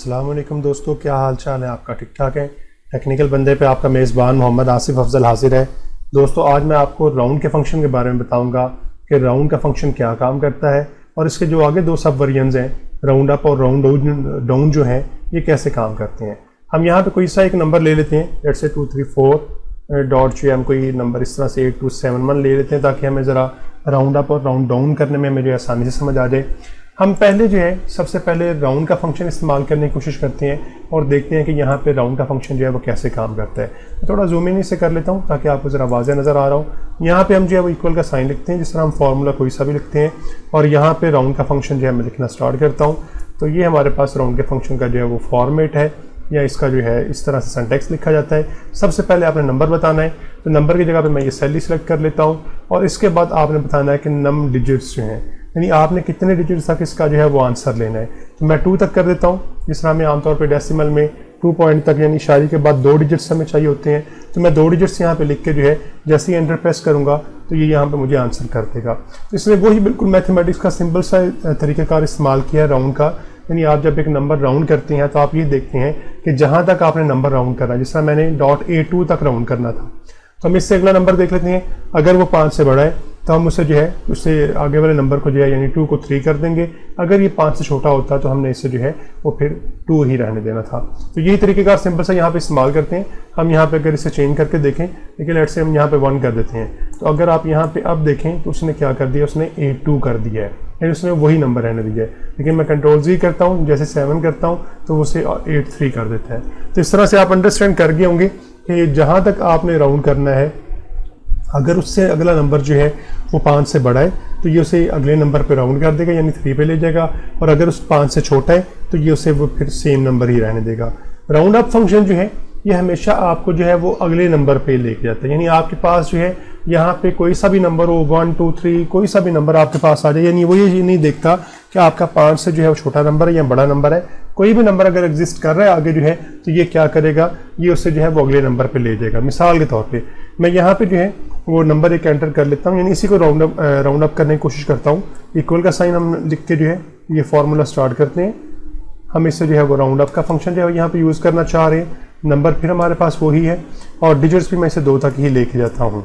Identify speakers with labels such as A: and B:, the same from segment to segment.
A: अस्सलाम वालेकुम दोस्तों, क्या हाल चाल है आपका? ठीक ठाक है। टेक्निकल बंदे पे आपका मेज़बान मोहम्मद आसिफ अफजल हाजिर है। दोस्तों आज मैं आपको राउंड के फंक्शन के बारे में बताऊंगा कि राउंड का फंक्शन क्या काम करता है और इसके जो आगे दो सब वेरिएंट्स हैं, राउंड अप और राउंड डाउन जो हैं, ये कैसे काम करते हैं। हम यहाँ पे कोई सा एक नंबर ले लेते हैं, लेट्स से 234 डॉट जो हम कोई नंबर इस तरह से 8271 ले लेते हैं ताकि हमें ज़रा राउंड अप और राउंड डाउन करने में हमें जो आसानी से समझ आ जाए। हम पहले जो है सबसे पहले राउंड का फंक्शन इस्तेमाल करने की कोशिश करते हैं और देखते हैं कि यहाँ पे राउंड का फंक्शन जो है वो कैसे काम करता है। तो थोड़ा जूम इन से कर लेता हूँ ताकि आपको ज़रा वाज़ेह नज़र आ रहा हो। यहाँ पे हम जो है वो इक्वल का साइन लिखते हैं, जिस तरह हम फार्मूला कोई सा भी लिखते हैं, और यहाँ पे राउंड का फंक्शन जो है मैं लिखना स्टार्ट करता हूँ। तो ये हमारे पास राउंड के फंक्शन का जो है वो फॉर्मेट है, या इसका जो है इस तरह से सिंटैक्स लिखा जाता है। सबसे पहले आपने नंबर बताना है, तो नंबर की जगह पे मैं ये सेल ही सिलेक्ट कर लेता हूँ, और इसके बाद आपने बताना है कि नम डिजिट्स जो हैं, यानी आपने कितने डिजिट्स तक इसका जो है वो आंसर लेना है। तो मैं 2 तक कर देता हूँ, जिस तरह हमें आमतौर पे डेसिमल में 2 पॉइंट तक यानी इशारे के बाद 2 डिजिट्स हमें चाहिए होते हैं। तो मैं 2 डिजिट्स यहाँ पे लिख के जो है जैसे ही एंटर प्रेस करूँगा तो ये यहाँ पे मुझे आंसर कर देगा। तो इसने वही बिल्कुल मैथमेटिक्स का सिंपल सा तरीक़ाकार इस्तेमाल किया है राउंड का। यानी आप जब एक नंबर राउंड करते हैं तो आप ये देखते हैं कि जहाँ तक आपने नंबर राउंड करना है, जिस तरह मैंने .82 तक राउंड करना था, तो हम इससे अगला नंबर देख लेते हैं। अगर वो 5 से बड़ा है तो हम उसे जो है उससे आगे वाले नंबर को जो है यानी 2 को 3 कर देंगे। अगर ये 5 से छोटा होता तो हमने इससे जो है वो फिर 2 ही रहने देना था। तो यही तरीक़ेकार सिंपल सा यहाँ पे इस्तेमाल करते हैं हम। यहाँ पे अगर इसे चेंज करके देखें, लेकिन लेट्स से हम यहाँ पे 1 कर देते हैं, तो अगर आप यहाँ पे अब देखें तो उसने क्या कर दिया, उसने 82 कर दिया है, यानी उसने वही नंबर रहने दिया है। लेकिन मैं कंट्रोल Z करता हूँ, जैसे 7 करता हूँ तो वो उसे 83 कर देता है। तो इस तरह से आप अंडरस्टैंड कर गए होंगे कि जहाँ तक आपने राउंड करना है, अगर उससे अगला नंबर जो है वो 5 से बड़ा है तो ये उसे अगले नंबर पे राउंड कर देगा, यानी 3 पे ले जाएगा, और अगर उस 5 से छोटा है तो ये उसे वो फिर सेम नंबर ही रहने देगा। राउंड अप फंक्शन जो है ये हमेशा आपको जो है वो अगले नंबर पे लेके जाता है, यानी आपके पास जो है यहाँ पे कोई सा भी नंबर हो, 1 2 3 कोई सा भी नंबर आपके पास आ जाए, यानी वो ये नहीं देखता कि आपका 5 से जो है वो छोटा नंबर है या बड़ा नंबर है। कोई भी नंबर अगर एग्जिस्ट कर रहा है आगे जो है तो ये क्या करेगा, ये उससे जो है वो अगले नंबर पे ले जाएगा। मिसाल के तौर पे मैं यहाँ पे जो है वो नंबर एक एंटर कर लेता हूँ, यानी इसी को राउंड अप करने की कोशिश करता हूँ। इक्वल का साइन हम लिख के जो है ये फार्मूला स्टार्ट करते हैं। हम इससे जो है वो राउंड अप का फंक्शन जो है यहाँ पे यूज़ करना चाह रहे हैं। नंबर फिर हमारे पास वही है, और डिजिट्स भी मैं इसे 2 तक ही लेके जाता हूँ।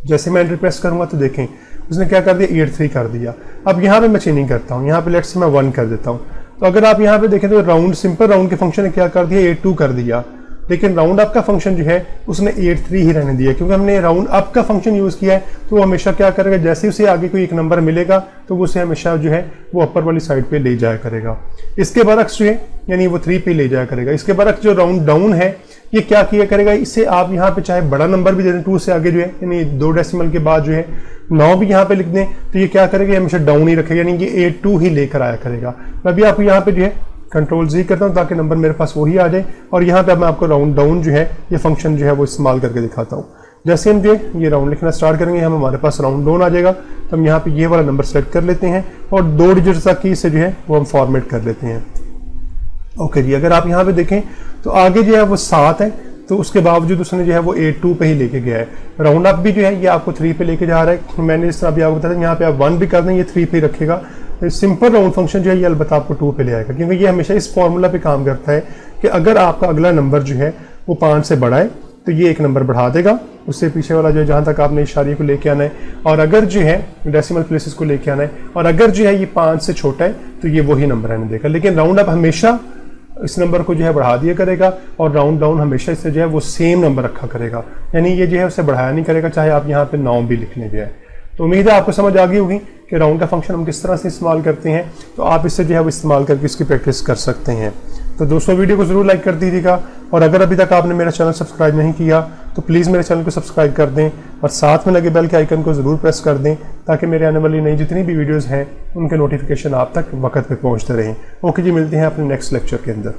A: जैसे मैं एंटर प्रेस करूँगा तो देखें उसने क्या कर दिया, 83 कर दिया। अब यहाँ पे मैं चेंजिंग करता हूँ, यहाँ पे लेट्स से मैं 1 कर देता हूँ। तो अगर आप यहाँ पे देखें तो राउंड सिंपल राउंड के फंक्शन ने क्या कर दिया, 82 कर दिया, लेकिन राउंड अप का फंक्शन जो है उसने 83 ही रहने दिया, क्योंकि हमने राउंड अप का फंक्शन यूज़ किया है। तो वो हमेशा क्या करेगा, जैसे उसे आगे कोई एक नंबर मिलेगा तो वो उसे हमेशा जो है वो अपर वाली साइड पे ले जाया करेगा। इसके बरक्स जो है यानी वो 3 पे ले जाया करेगा। इसके बरक्स जो राउंड डाउन है ये क्या किया करेगा, इससे आप यहाँ पे चाहे बड़ा नंबर भी दे दें 2 से आगे जो है, यानी 2 डेसिमल के बाद जो है 9 भी यहाँ पे लिख दें, तो ये क्या करेगा, हमेशा डाउन ही रखेगा, यानी ये 82 ही लेकर आया करेगा। मैं भी आपको यहाँ पे जो है कंट्रोल Z करता हूँ ताकि नंबर मेरे पास वही आ जाए, और यहाँ पे अब मैं आपको राउंड डाउन जो है ये फंक्शन जो है वो इस्तेमाल करके दिखाता हूँ। जैसे हम जो है ये राउंड लिखना स्टार्ट करेंगे, हम हमारे पास राउंड डाउन आ जाएगा। तो हम यहाँ पे ये वाला नंबर सेलेक्ट कर लेते हैं और 2 डिजिट्स तक की इसे जो है वो हम फॉर्मेट कर लेते हैं। ओके जी, अगर आप यहाँ पे देखें तो आगे जो है वो 7 है, तो उसके बावजूद उसने जो है वो 82 पे ही लेके गया है। राउंड अप भी जो है ये आपको 3 पे लेके जा रहा है। मैंने इस तरह अभी आपको बताया, यहाँ पे आप 1 भी कर दें ये 3 पे रखेगा। सिंपल राउंड फंक्शन जो है ये अलबत्ता आपको 2 पे ले आएगा, क्योंकि ये हमेशा इस फॉर्मूला पे काम करता है कि अगर आपका अगला नंबर जो है वो 5 से बड़ा है तो ये एक नंबर बढ़ा देगा, उससे पीछे वाला जो है जहाँ तक आपने इशारे को लेके आना है, और अगर जो है डेसिमल प्लेसेस को लेके आना है, और अगर जो है ये 5 से छोटा है तो ये वही नंबर रहने देगा। लेकिन राउंड अप हमेशा इस नंबर को जो है बढ़ा दिया करेगा, और राउंड डाउन हमेशा इससे जो है वो सेम नंबर रखा करेगा, यानी ये जो है उसे बढ़ाया नहीं करेगा, चाहे आप यहाँ पे 9 भी लिख लें जो है। तो उम्मीद है आपको समझ आ गई होगी कि राउंड का फंक्शन हम किस तरह से इस्तेमाल करते हैं। तो आप इससे जो है वो इस्तेमाल करके इसकी प्रैक्टिस कर सकते हैं। तो दोस्तों वीडियो को ज़रूर लाइक कर दीजिएगा, और अगर अभी तक आपने मेरा चैनल सब्सक्राइब नहीं किया तो प्लीज़ मेरे चैनल को सब्सक्राइब कर दें, और साथ में लगे बेल के आइकन को ज़रूर प्रेस कर दें ताकि मेरे आने वाली नई जितनी भी वीडियोज़ हैं उनके नोटिफिकेशन आप तक वक्त पे पहुँचते रहें। ओके जी, मिलते हैं अपने नेक्स्ट लेक्चर के अंदर।